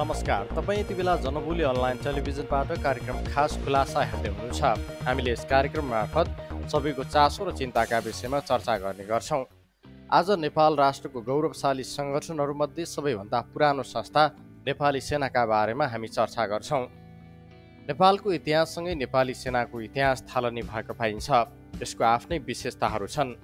नमस्कार, तपाईँ यति बेला जनबोली अनलाइन टेलिभिजनबाट कार्यक्रम खास खुलासा हेर्दै हुनुहुन्छ। हामीले यस कार्यक्रम मार्फत सबैको चासो र चिन्ताका विषयमा चर्चा गर्ने गर्छौँ। आज नेपाल राष्ट्रको गौरवशाली सङ्गठनहरूमध्ये सबैभन्दा पुरानो संस्था नेपाली सेनाका बारेमा हामी चर्चा गर्छौँ। नेपालको इतिहाससँगै नेपाली सेनाको इतिहास थालनी भएको पाइन्छ। यसको आफ्नै विशेषताहरू छन्।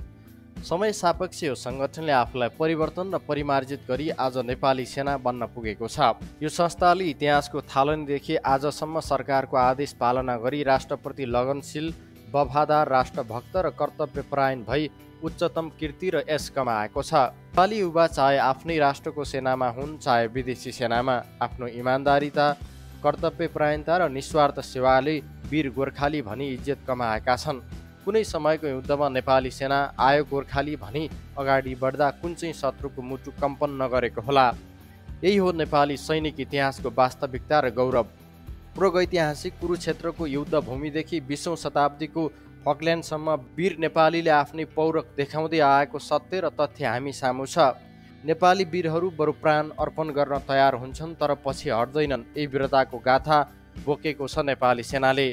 समय सापेक्ष यो सङ्गठनले आफूलाई परिवर्तन र परिमार्जित गरी आज नेपाली सेना बन्न पुगेको छ। यो संस्थाले इतिहासको थालनीदेखि आजसम्म सरकारको आदेश पालना गरी राष्ट्रप्रति लगनशील, वफादार, राष्ट्रभक्त र कर्तव्यपरायण भई उच्चतम कीर्ति र यश कमाएको छ। नेपाली युवा चाहे आफ्नै राष्ट्रको सेनामा हुन् चाहे विदेशी सेनामा, आफ्नो इमान्दारिता, कर्तव्यपरायणता र निस्वार्थ सेवाले वीर गोर्खाली भनी इज्जत कमाएका छन्। कुनै समयको युद्धमा नेपाली सेना आयो गोर्खाली भनी अगाडि बढ्दा कुन चाहिँ शत्रुको मुटु कम्पन नगरेको होला। यही हो नेपाली सैनिक इतिहासको वास्तविकता र गौरव। प्रागैतिहासिक कुरुक्षेत्रको युद्ध भूमिदेखि 20औं शताब्दीको फकल्यान्डसम्म वीर नेपालीले आफ्नै पौरख देखाउँदै आएको सत्य र तथ्य हामी सामु छ। नेपाली वीरहरू बरु प्राण अर्पण गर्न तयार हुन्छन् तर पछि हट्दैनन्। यही वीरताको गाथा बोकेको छ नेपाली सेनाले।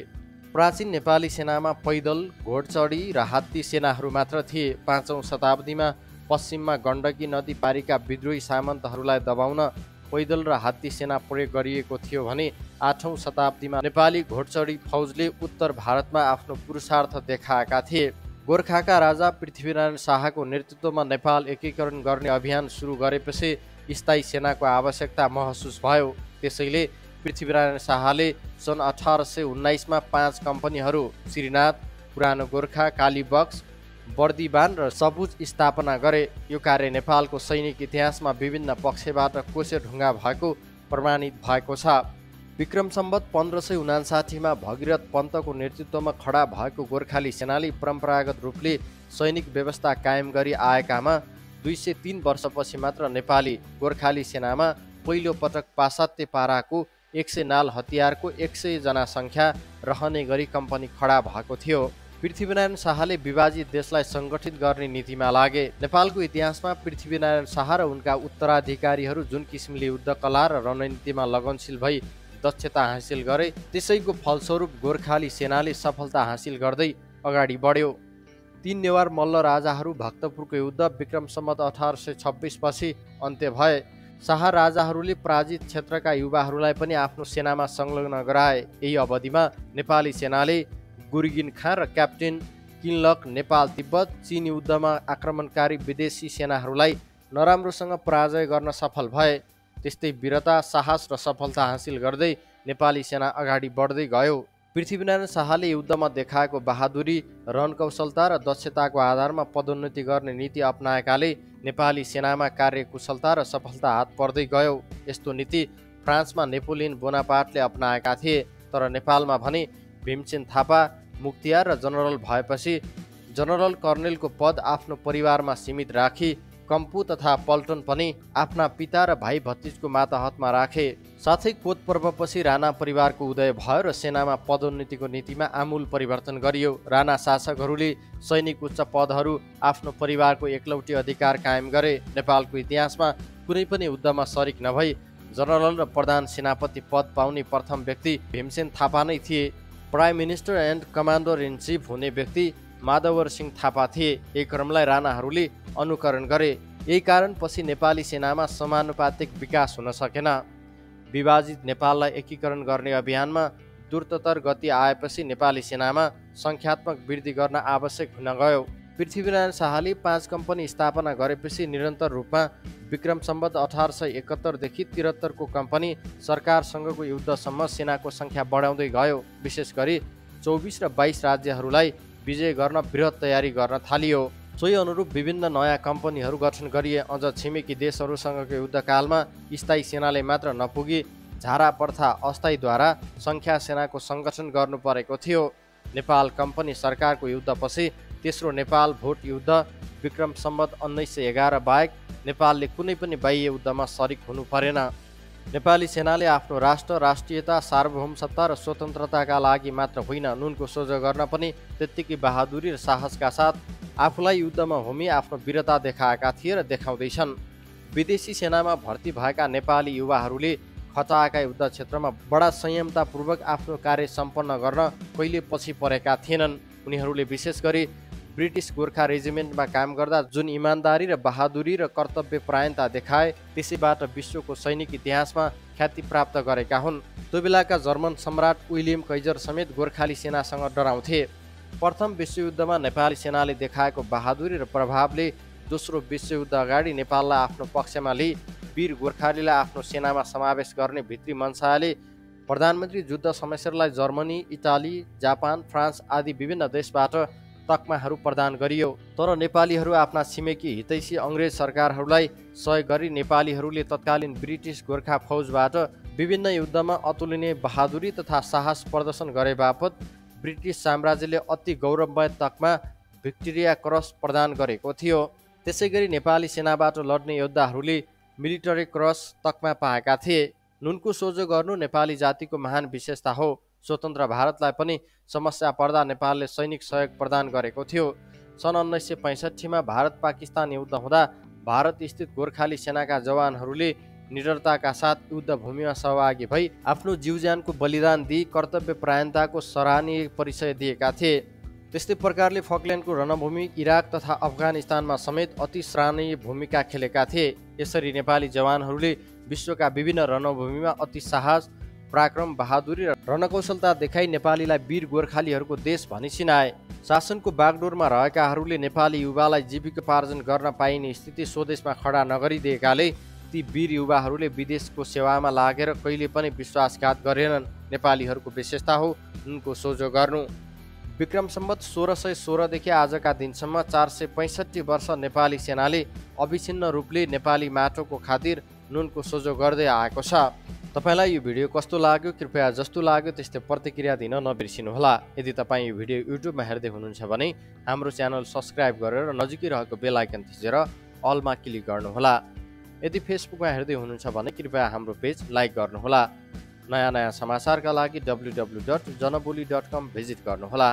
प्राचीन नेपाली सेनामा पैदल, घोडचढी र हात्ती सेनाहरू मात्र थिए। 5औं शताब्दीमा पश्चिममा गण्डकी नदी पारीका विद्रोही सामन्तहरूलाई दबाउन पैदल र हात्ती सेना प्रयोग गरिएको थियो भने 8औं शताब्दीमा नेपाली घोडचढी फौजले उत्तर भारतमा आफ्नो पुरुषार्थ देखाएका थिए। गोर्खाका राजा पृथ्वीनारायण शाहको नेतृत्वमा नेपाल एकीकरण गर्ने अभियान सुरु गरेपछि स्थायी सेनाको आवश्यकता महसुस भयो। त्यसैले पृथ्वीनारायण शाहले सन् 1819मा 5 कम्पनीहरू श्रीनाथ, पुरानो गोर्खा, कालीबक्स, बर्दिवान र सपुज स्थापना गरे। यो कार्य नेपालको सैनिक इतिहासमा विभिन्न पक्षबाट कोसेढुङ्गा भएको प्रमाणित भएको छ। विक्रम सम्वत 1559मा भगीरथ पन्तको नेतृत्वमा खडा भएको गोर्खाली सेनाले परम्परागत रूपले सैनिक व्यवस्था कायम गरी आएकामा 203 वर्षपछि मात्र नेपाली गोर्खाली सेनामा पहिलो पटक पाश्चात्य पाराको 100 नाल हतियारको 100 जना सङ्ख्या रहने गरी कम्पनी खडा भएको थियो। पृथ्वीनारायण शाहले विभाजित देशलाई सङ्गठित गर्ने नीतिमा लागे। नेपालको इतिहासमा पृथ्वीनारायण शाह र उनका उत्तराधिकारीहरू जुन किसिमले युद्ध कला र रणनीतिमा लगनशील भई दक्षता हासिल गरे, त्यसैको फलस्वरूप गोर्खाली सेनाले सफलता हासिल गर्दै अगाडि बढ्यो। 3 नेवार मल्ल राजाहरू भक्तपुरको युद्ध विक्रम सम्वत 1826 पछि अन्त्य भए। शाह राजाहरूले पराजित क्षेत्रका युवाहरूलाई पनि आफ्नो सेनामा संलग्न गराए। यही अवधिमा नेपाली सेनाले गुर्गिन खाँ र क्याप्टेन किनलक नेपाल तिब्बत चीन युद्धमा आक्रमणकारी विदेशी सेनाहरूलाई नराम्रोसँग पराजय गर्न सफल भए। त्यस्तै वीरता, साहस र सफलता हासिल गर्दै नेपाली सेना अगाडि बढ्दै गयो। पृथ्वीनारायण शाहले युद्धमा देखाएको बहादुरी, रणकौशलता र दक्षताको आधारमा पदोन्नति गर्ने नीति अपनाएकाले नेपाली सेनामा कार्यकुशलता र सफलता हात पर्दै गयो। यस्तो नीति फ्रान्समा नेपोलियन बोनापार्टले अपनाएका थिए, तर नेपालमा भने भीमसेन थापा मुख्तियार र जनरल भएपछि जनरल कर्नेलको पद आफ्नो परिवारमा सीमित राखी कम्पू तथा पल्टन पनि आफ्ना पिता र भाइ भतिजको मातहतमा राखे। साथै कोत पर्वपछि राणा परिवारको उदय भयो र सेनामा पदोन्नतिको नीतिमा आमूल परिवर्तन गरियो। राणा शासकहरूले सैनिक उच्च पदहरू आफ्नो परिवारको एकलौटी अधिकार कायम गरे। नेपालको इतिहासमा कुनै पनि युद्धमा सरिक नभई जनरल र प्रधान सेनापति पद पाउने प्रथम व्यक्ति भीमसेन थापा नै थिए। Prime minister and commander in chief हुने व्यक्ति माधवर सिंह थापा थिए। यही क्रमलाई राणाहरूले अनुकरण गरे। यही कारण पछि नेपाली सेनामा समानुपातिक विकास हुन सकेन। विभाजित नेपाललाई एकीकरण गर्ने अभियानमा द्रुततर गति आएपछि नेपाली सेनामा सङ्ख्यात्मक वृद्धि गर्न आवश्यक हुन गयो। पृथ्वीनारायण शाहले 5 कम्पनी स्थापना गरेपछि निरन्तर रूपमा विक्रम सम्वत 1871 देखि 73 को कम्पनी सरकारसँगको युद्धसम्म सेनाको सङ्ख्या बढाउँदै गयो। विशेष गरी 24 र 22 राज्यहरूलाई विजय गर्न बृहत तयारी गर्न थालियो। सोही अनुरूप विभिन्न नयाँ कम्पनीहरू गठन गरिए। अझ छिमेकी देशहरूसँगको युद्धकालमा स्थायी सेनाले मात्र नपुगी झारा प्रथा अस्थायीद्वारा सङ्ख्या सेनाको सङ्गठन गर्नु परेको थियो। नेपाल कम्पनी सरकारको युद्धपछि तेस्रो नेपाल भोट युद्ध विक्रम सम्वत 1911 बाहेक नेपालले कुनै पनि बाह्य युद्धमा सरिक हुनु परेन। नेपाली सेनाले आफ्नो राष्ट्र, राष्ट्रियता, सार्वभौमसत्ता र स्वतन्त्रताका लागि मात्र होइन, नुनको सोझो गर्न पनि त्यत्तिकै बहादुरी र साहसका साथ आफूलाई युद्धमा होमी आफ्नो वीरता देखाएका थिए र देखाउँदैछन्। विदेशी सेनामा भर्ती भएका नेपाली युवाहरूले खचाएका युद्ध क्षेत्रमा बडा संयमतापूर्वक आफ्नो कार्य सम्पन्न गर्न कहिले पछि परेका थिएनन्। उनीहरूले विशेष गरी ब्रिटिस गोर्खा रेजिमेन्टमा काम गर्दा जुन इमान्दारी र बहादुरी र कर्तव्यपरायणता देखाए त्यसैबाट विश्वको सैनिक इतिहासमा ख्याति प्राप्त गरेका हुन्। त्यो बेलाका जर्मन सम्राट विलियम कैजर समेत गोर्खाली सेनासँग डराउँथे। प्रथम विश्वयुद्धमा नेपाली सेनाले देखाएको बहादुरी र प्रभावले दोस्रो विश्वयुद्ध अगाडि नेपाललाई आफ्नो पक्षमा लिई वीर गोर्खालीलाई आफ्नो सेनामा समावेश गर्ने भित्री मन्साले प्रधानमन्त्री युद्ध समस्यालाई जर्मनी, इटाली, जापान, फ्रान्स आदि विभिन्न देशबाट तकमाहरू प्रदान गरियो। तर नेपालीहरू आफ्ना छिमेकी हितैषी अङ्ग्रेज सरकारहरूलाई सहयोग गरी नेपालीहरूले तत्कालीन ब्रिटिस गोर्खा फौजबाट विभिन्न युद्धमा अतुलनीय बहादुरी तथा साहस प्रदर्शन गरे बापत ब्रिटिस साम्राज्यले अति गौरवमय तकमा भिक्टोरिया क्रस प्रदान गरेको थियो। त्यसै गरी नेपाली सेनाबाट लड्ने योद्धाहरूले मिलिटरी क्रस तकमा पाएका थिए। नुनको सोझो गर्नु नेपाली जातिको महान विशेषता हो। स्वतन्त्र भारतलाई पनि समस्या पर्दा नेपालले सैनिक सहयोग प्रदान गरेको थियो। सन् 1965 भारत पाकिस्तान युद्ध हुँदा भारत स्थित गोर्खाली सेनाका जवानहरूले निडरताका साथ युद्ध भूमिमा सहभागी भई आफ्नो जीवज्यानको बलिदान दिई कर्तव्यपरायणताको सराहनीय परिचय दिएका थिए। त्यस्तै प्रकारले फकल्यान्डको रणभूमि, इराक तथा अफगानिस्तानमा समेत अति सराहनीय भूमिका खेलेका थिए। यसरी नेपाली जवानहरूले विश्वका विभिन्न रणभूमिमा अति साहस, पराक्रम, बहादुरी र रणकौशलता देखाई नेपालीलाई वीर गोर्खालीहरूको देश भनी चिनाए। शासनको बागडोरमा रहेकाहरूले नेपाली युवालाई जीविकोपार्जन गर्न पाइने स्थिति स्वदेशमा खडा नगरिदिएकाले ती वीर युवाहरूले विदेशको सेवामा लागेर कहिले पनि विश्वासघात गरेनन्। नेपालीहरूको विशेषता हो उनको सोझो गर्नु। विक्रम सम्वत 1616 देखि आजका दिनसम्म 465 वर्ष नेपाली सेनाले अविच्छिन्न रूपले नेपाली माटोको खातिर नुनको सोझो गर्दै आएको छ। तपाईलाई यो भिडियो कस्तो लाग्यो कृपया जस्तो लाग्यो त्यस्तै प्रतिक्रिया दिन नबिर्सिनुहोला। यदि तपाईँ यो भिडियो युट्युबमा हेर्दै हुनुहुन्छ भने हाम्रो च्यानल सब्स्क्राइब गरेर नजिकै रहेको बेल आइकन थिचेर अलमा क्लिक गर्नुहोला। यदि फेसबुकमा हेर्दै हुनुहुन्छ भने कृपया हाम्रो पेज लाइक गर्नुहोला। नयाँ समाचारका लागि www.janaboli.com भिजिट गर्नुहोला।